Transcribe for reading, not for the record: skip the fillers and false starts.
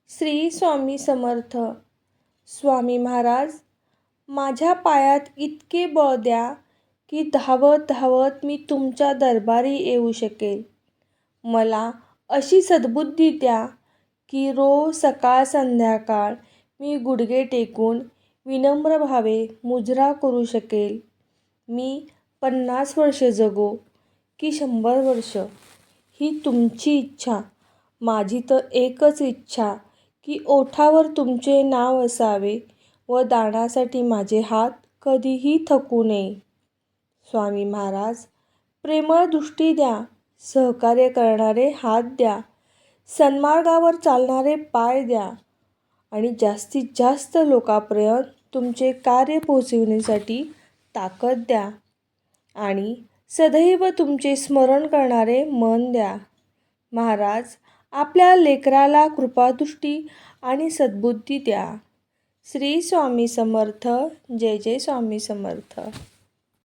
श्री स्वामी समर्थ. स्वामी महाराज, माझ्या पायात इतके बळ द्या की धावत धावत मी तुमच्या दरबारी येऊ शकेल. मला अशी सद्बुद्धी द्या की रोज सकाळ संध्याकाळ मी गुडघे टेकून विनम्र भावे मुजरा करू शकेल. मी 50 वर्षे जगो की 100 वर्ष, ही तुमची इच्छा. माझी तर एकच इच्छा की ओठावर तुमचे नाव असावे व दानासाठी माझे हात कधीही थकू नये. स्वामी महाराज, प्रेमळ दृष्टी द्या, सहकार्य करणारे हात द्या, सन्मार्गावर चालणारे पाय द्या आणि जास्तीत जास्त लोकांपर्यंत तुमचे कार्य पोहोचविण्यासाठी ताकद द्या आणि सदैव तुमचे स्मरण करणारे मन द्या. महाराज, आपल्या लेकराला कृपादृष्टी आणि सद्बुद्धी द्या. श्री स्वामी समर्थ. जय जय स्वामी समर्थ.